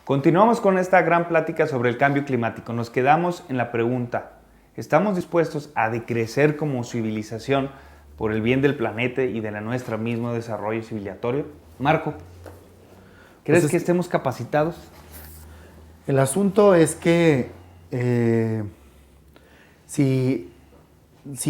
Continuamos con esta gran plática sobre el cambio climático. Nos quedamos en la pregunta, ¿estamos dispuestos a decrecer como civilización por el bien del planeta y de nuestro mismo desarrollo civilizatorio? Marco, ¿crees Pues que estemos capacitados? el asunto es que si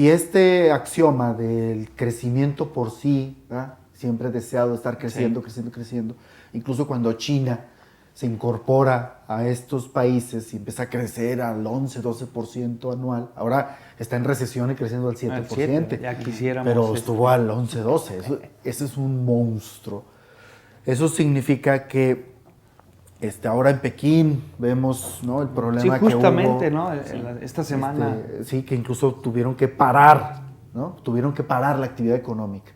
este axioma del crecimiento por sí, ¿verdad? Siempre deseado estar creciendo, Sí. creciendo, incluso cuando China se incorpora a estos países y empieza a crecer al 11-12% anual, ahora está en recesión y creciendo al 7%, Ya quisiéramos. pero estuvo al 11-12%, ese es un monstruo. Eso significa que ahora en Pekín vemos, ¿no?, el problema que hubo. Sí, justamente, ¿no? Esta semana. Sí, que incluso tuvieron que parar, ¿no? Tuvieron que parar la actividad económica.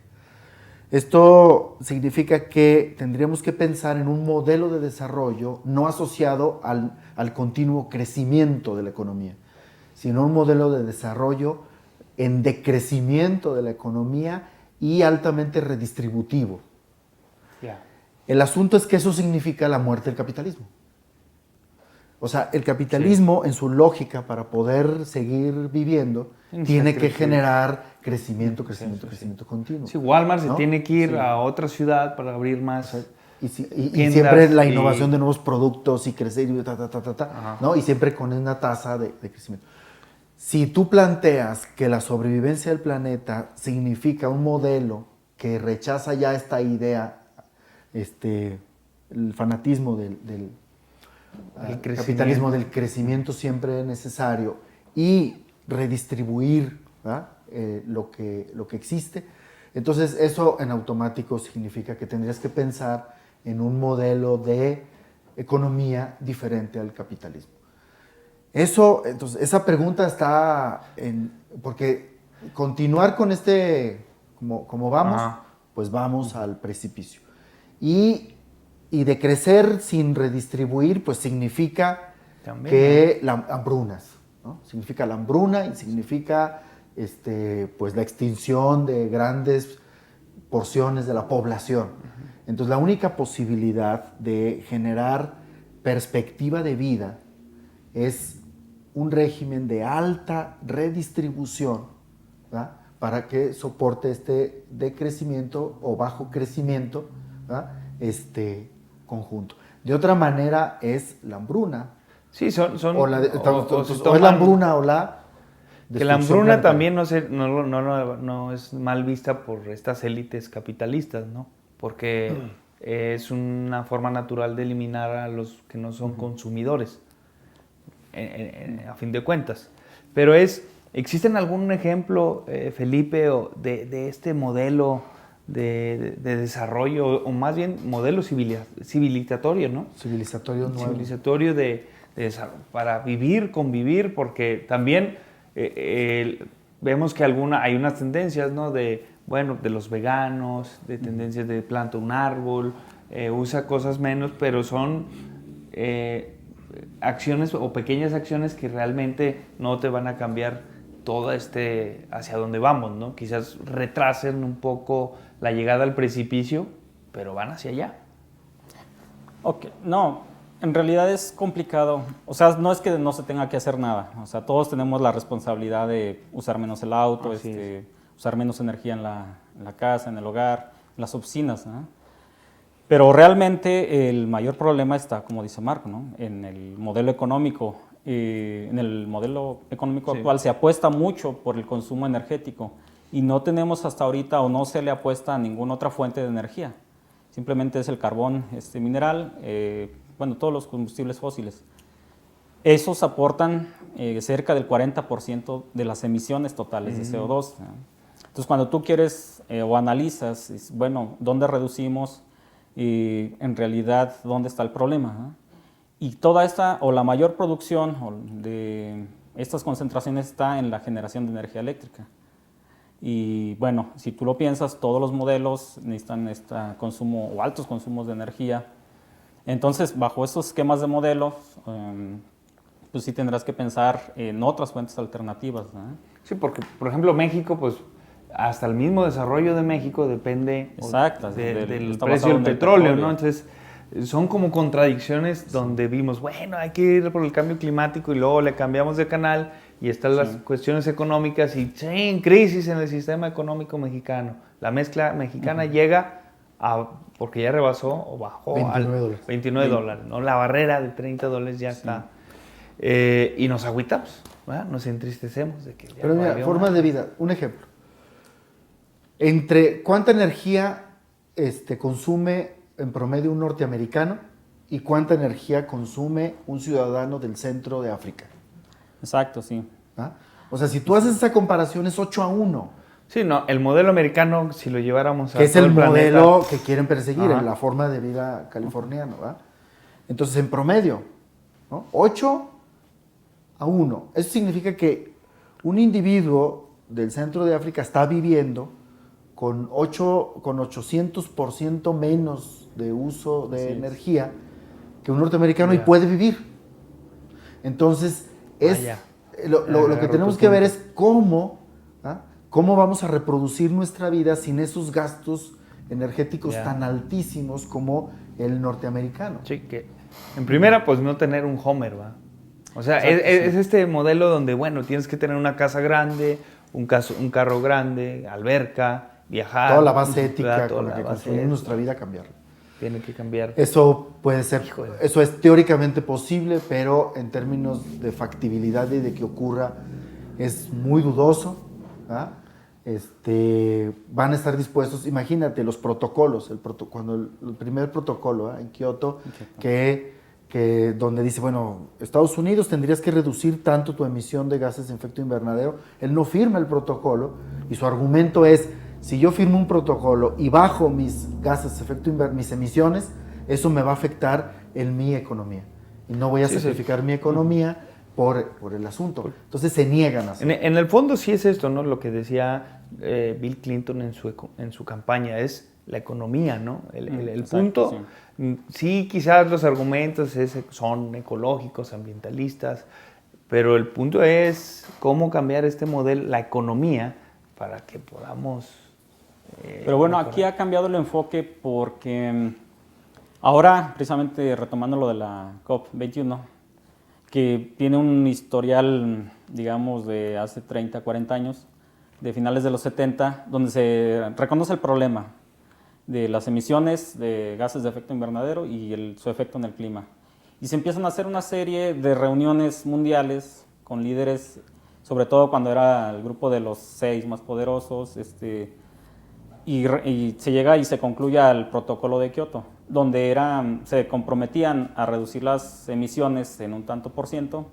Esto significa que tendríamos que pensar en un modelo de desarrollo no asociado al continuo crecimiento de la economía, sino un modelo de desarrollo en decrecimiento de la economía y altamente redistributivo. Ya. El asunto es que eso significa la muerte del capitalismo. O sea, el capitalismo, en su lógica, para poder seguir viviendo, tiene que generar crecimiento continuo. Sí, Walmart se ¿no? tiene que ir a otra ciudad para abrir más. Y siempre la innovación de nuevos productos y crecer, ¿no? Y siempre con una tasa de crecimiento. Si tú planteas que la sobrevivencia del planeta significa un modelo que rechaza ya esta idea, el fanatismo del capitalismo del crecimiento siempre necesario y redistribuir lo que existe, entonces eso en automático significa que tendrías que pensar en un modelo de economía diferente al capitalismo. Entonces, esa pregunta está porque continuar con como vamos, pues vamos al precipicio. Y de crecer sin redistribuir, pues significa también, que hambrunas, ¿no? Significa la hambruna y significa pues la extinción de grandes porciones de la población. Entonces, la única posibilidad de generar perspectiva de vida es un régimen de alta redistribución, ¿verdad?, para que soporte este decrecimiento o bajo crecimiento, ¿verdad?, conjunto. De otra manera es la hambruna. Sí, o es la hambruna o la que la hambruna también no es mal vista por estas élites capitalistas, ¿no? Porque es una forma natural de eliminar a los que no son consumidores, a fin de cuentas. Pero ¿existen algún ejemplo, Felipe, de este modelo de desarrollo, o más bien modelo civilizatorio, ¿no? Civilizatorio nuevo. Civilizatorio para vivir, convivir, porque también vemos que hay unas tendencias, ¿no?, de los veganos, de tendencias de planta un árbol, usa cosas menos, pero son acciones o pequeñas acciones que realmente no te van a cambiar todo hacia donde vamos, ¿no? Quizás retrasen un poco la llegada al precipicio, pero van hacia allá. Ok, no, en realidad es complicado. O sea, no es que no se tenga que hacer nada. O sea, todos tenemos la responsabilidad de usar menos el auto, usar menos energía en la casa, en el hogar, en las oficinas, ¿no? Pero realmente el mayor problema está, como dice Marco, ¿no?, en el modelo económico. En el modelo económico actual se apuesta mucho por el consumo energético y no tenemos hasta ahorita, o no se le apuesta a ninguna otra fuente de energía. Simplemente es el carbón mineral, todos los combustibles fósiles. Esos aportan cerca del 40% de las emisiones totales de CO2. Entonces, cuando tú quieres o analizas, ¿dónde reducimos? En realidad, ¿dónde está el problema? Y toda esta, o la mayor producción de estas concentraciones está en la generación de energía eléctrica. Y bueno, si tú lo piensas, todos los modelos necesitan consumo o altos consumos de energía. Entonces, bajo esos esquemas de modelos, pues sí tendrás que pensar en otras fuentes alternativas, ¿no? Sí, porque, por ejemplo, México, pues hasta el mismo desarrollo de México depende del precio del petróleo, ¿no? Entonces, son como contradicciones donde vimos, bueno, hay que ir por el cambio climático y luego le cambiamos de canal y están las cuestiones económicas y en crisis en el sistema económico mexicano. La mezcla mexicana llega a, porque ya rebasó o bajó $29. $29, ¿no? La barrera de $30 ya está. Y nos agüitamos, ¿verdad? Nos entristecemos de que ya Pero mira, forma de vida, un ejemplo. Entre cuánta energía consume en promedio un norteamericano y cuánta energía consume un ciudadano del centro de África. Exacto, sí. ¿Ah? O sea, si tú haces esa comparación es 8-1. Sí, no, el modelo americano, si lo lleváramos a Que es todo el planeta, modelo que quieren perseguir, Ajá. en la forma de vida californiana, ¿verdad? Entonces, en promedio, ¿no? 8-1. Eso significa que un individuo del centro de África está viviendo con 800% menos de uso de energía que un norteamericano y puede vivir. Entonces, lo que tenemos que ver es cómo vamos a reproducir nuestra vida sin esos gastos energéticos tan altísimos como el norteamericano. Sí, que en primera, pues no tener un Homer, ¿va? O sea, es este modelo donde, bueno, tienes que tener una casa grande, un carro grande, alberca, viajar. Toda la base ética toda con la que construimos nuestra vida, cambiarla. Tiene que cambiar. Eso puede ser, eso es teóricamente posible, pero en términos de factibilidad y de que ocurra es muy dudoso. ¿Ah? Van a estar dispuestos, imagínate los protocolos, cuando el primer protocolo en Kioto, donde dice, bueno, Estados Unidos tendrías que reducir tanto tu emisión de gases de efecto invernadero, él no firma el protocolo y su argumento es, si yo firmo un protocolo y bajo mis gases de efecto invernadero, mis emisiones, eso me va a afectar en mi economía y no voy a sacrificar mi economía por el asunto. Entonces se niegan a hacer. En el fondo sí es esto, ¿no? Lo que decía Bill Clinton en su campaña es la economía, ¿no? El punto, sí, quizás los argumentos son ecológicos, ambientalistas, pero el punto es cómo cambiar este modelo, la economía, para que podamos... Pero bueno, aquí ha cambiado el enfoque porque ahora, precisamente retomando lo de la COP21, que tiene un historial, digamos, de hace 30, 40 años, de finales de los 70, donde se reconoce el problema de las emisiones de gases de efecto invernadero y su efecto en el clima. Y se empiezan a hacer una serie de reuniones mundiales con líderes, sobre todo cuando era el grupo de los 6 más poderosos, y se llega y se concluye al protocolo de Kioto, donde se comprometían a reducir las emisiones en un tanto por ciento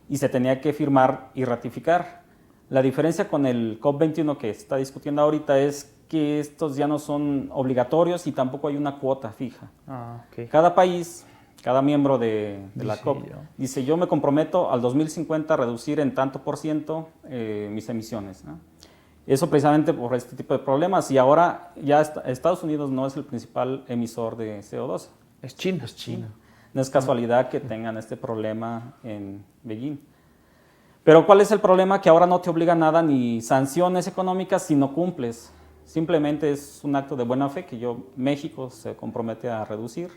y se tenía que firmar y ratificar. La diferencia con el COP21 que se está discutiendo ahorita es que estos ya no son obligatorios y tampoco hay una cuota fija. Cada país, cada miembro de la COP dice, yo me comprometo al 2050 a reducir en tanto por ciento mis emisiones, ¿no? Eso precisamente por este tipo de problemas. Y ahora ya Estados Unidos no es el principal emisor de CO2. Es China. No es casualidad que tengan este problema en Beijing. Pero ¿cuál es el problema? Que ahora no te obliga a nada ni sanciones económicas si no cumples. Simplemente es un acto de buena fe que México se compromete a reducir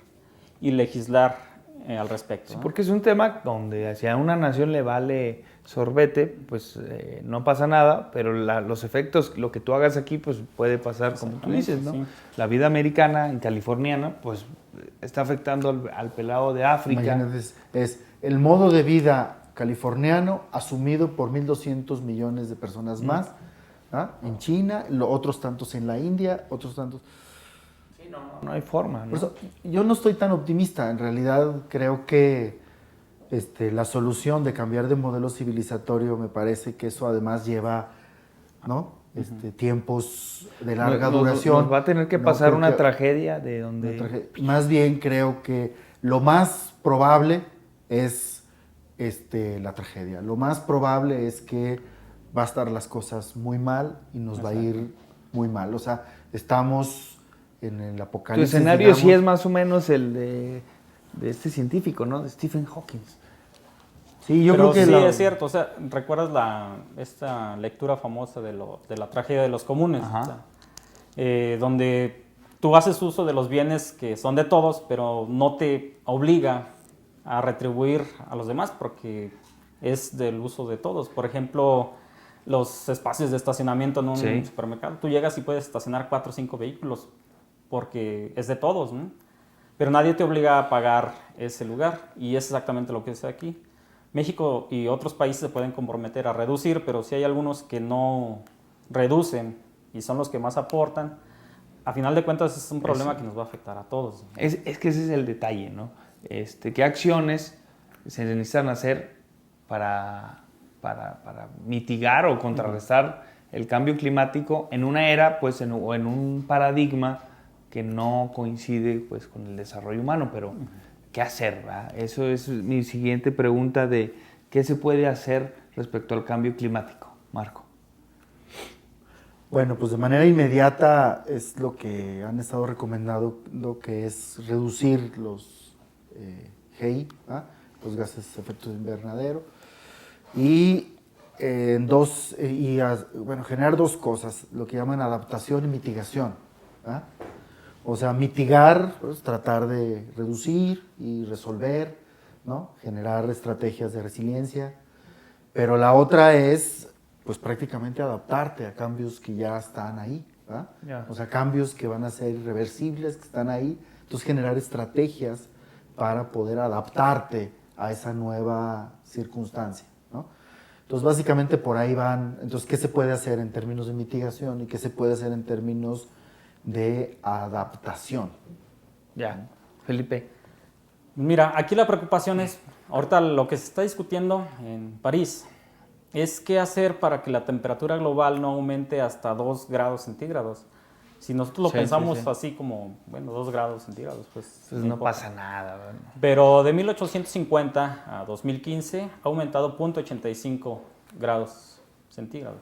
y legislar al respecto. Sí, porque es un tema donde si a una nación le vale sorbete, pues no pasa nada, pero los efectos, lo que tú hagas aquí, pues puede pasar como tú dices, ¿no? Sí. La vida americana, californiana, pues está afectando al pelado de África. Imagínate, es el modo de vida californiano asumido por 1.200 millones de personas más, en China, otros tantos en la India, otros tantos... No hay forma, ¿no? Por eso, yo no estoy tan optimista. En realidad creo que la solución de cambiar de modelo civilizatorio, me parece que eso además lleva, ¿no? Tiempos de larga duración. Nos va a tener que pasar una tragedia de donde... Más bien creo que lo más probable es la tragedia. Lo más probable es que va a estar las cosas muy mal y nos va a ir muy mal. O sea, estamos... en el apocalipsis. Tu escenario, digamos, sí es más o menos el de este científico, ¿no? De Stephen Hawking. Sí, yo creo que sí es cierto. O sea, ¿recuerdas esta lectura famosa de la tragedia de los comunes? O sea, donde tú haces uso de los bienes que son de todos, pero no te obliga a retribuir a los demás porque es del uso de todos. Por ejemplo, los espacios de estacionamiento en un supermercado. Tú llegas y puedes estacionar 4 o 5 vehículos porque es de todos, ¿no? Pero nadie te obliga a pagar ese lugar y es exactamente lo que es aquí. México y otros países se pueden comprometer a reducir, pero si hay algunos que no reducen y son los que más aportan, a final de cuentas es un problema que nos va a afectar a todos. Es que ese es el detalle, ¿no? ¿Qué acciones se necesitan hacer para mitigar o contrarrestar el cambio climático en una era, pues, o en un paradigma que no coincide, pues, con el desarrollo humano? Pero, ¿qué hacer, ¿verdad? Eso es mi siguiente pregunta de qué se puede hacer respecto al cambio climático, Marco. Bueno, pues de manera inmediata es lo que han estado recomendando, lo que es reducir los GI, los gases de efecto invernadero, y generar dos cosas, lo que llaman adaptación y mitigación. O sea, mitigar, pues, tratar de reducir y resolver, ¿no? Generar estrategias de resiliencia, pero la otra es, pues, prácticamente adaptarte a cambios que ya están ahí, Yeah. O sea, cambios que van a ser irreversibles, que están ahí. Entonces, generar estrategias para poder adaptarte a esa nueva circunstancia, ¿no? Entonces, básicamente por ahí van. Entonces, ¿qué se puede hacer en términos de mitigación y qué se puede hacer en términos de adaptación? Ya, Felipe. Mira, aquí la preocupación es, ahorita lo que se está discutiendo en París, es qué hacer para que la temperatura global no aumente hasta 2 grados centígrados. Si nosotros lo pensamos así como, bueno, 2 grados centígrados, pues no pasa nada, ¿verdad? Pero de 1850 a 2015 ha aumentado 0.85 grados centígrados.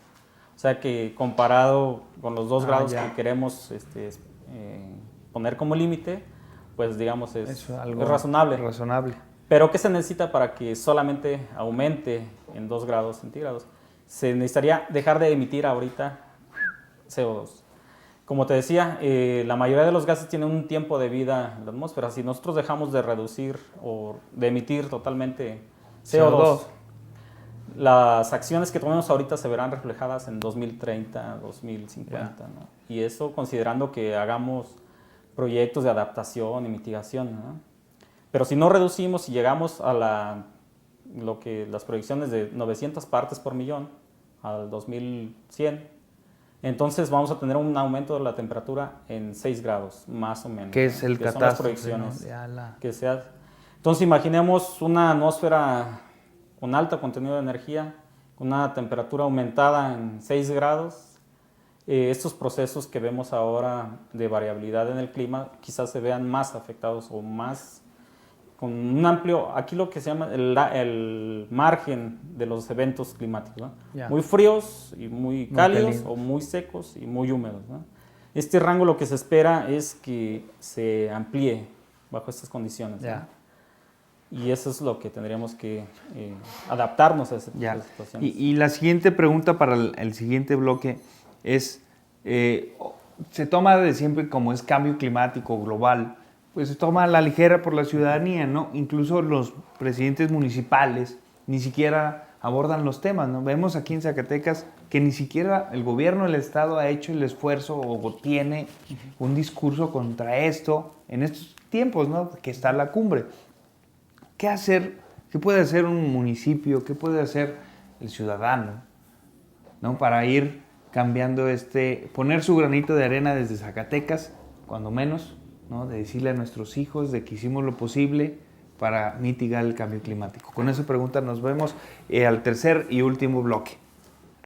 O sea que comparado con los 2 grados que queremos poner como límite, pues digamos es razonable. Razonable. Pero ¿qué se necesita para que solamente aumente en 2 grados centígrados? Se necesitaría dejar de emitir ahorita CO2. Como te decía, la mayoría de los gases tienen un tiempo de vida en la atmósfera. Si nosotros dejamos de reducir o de emitir totalmente CO2, las acciones que tomemos ahorita se verán reflejadas en 2030, 2050, ¿no? Y eso considerando que hagamos proyectos de adaptación y mitigación, ¿no? Pero si no reducimos y llegamos a las proyecciones de 900 partes por millón al 2100, entonces vamos a tener un aumento de la temperatura en 6 grados, más o menos. ¿Qué es el catástrofe? Son las proyecciones que se hacen. Entonces imaginemos una atmósfera con alto contenido de energía, con una temperatura aumentada en 6 grados. Estos procesos que vemos ahora de variabilidad en el clima quizás se vean más afectados o más con un amplio, aquí lo que se llama el margen de los eventos climáticos, ¿no? Muy fríos y muy cálidos, o muy secos y muy húmedos, ¿no? Este rango lo que se espera es que se amplíe bajo estas condiciones, ¿no? Y eso es lo que tendríamos que adaptarnos a esa situación. Y la siguiente pregunta para el siguiente bloque es, se toma de siempre como es cambio climático global, pues se toma a la ligera por la ciudadanía, ¿no? Incluso los presidentes municipales ni siquiera abordan los temas, ¿no? Vemos aquí en Zacatecas que ni siquiera el gobierno del estado ha hecho el esfuerzo o tiene un discurso contra esto en estos tiempos, ¿no? Que está la cumbre. ¿Qué hacer? ¿Qué puede hacer un municipio? ¿Qué puede hacer el ciudadano, ¿no? Para ir cambiando poner su granito de arena desde Zacatecas, cuando menos, ¿no? De decirle a nuestros hijos de que hicimos lo posible para mitigar el cambio climático. Con esa pregunta nos vemos al tercer y último bloque.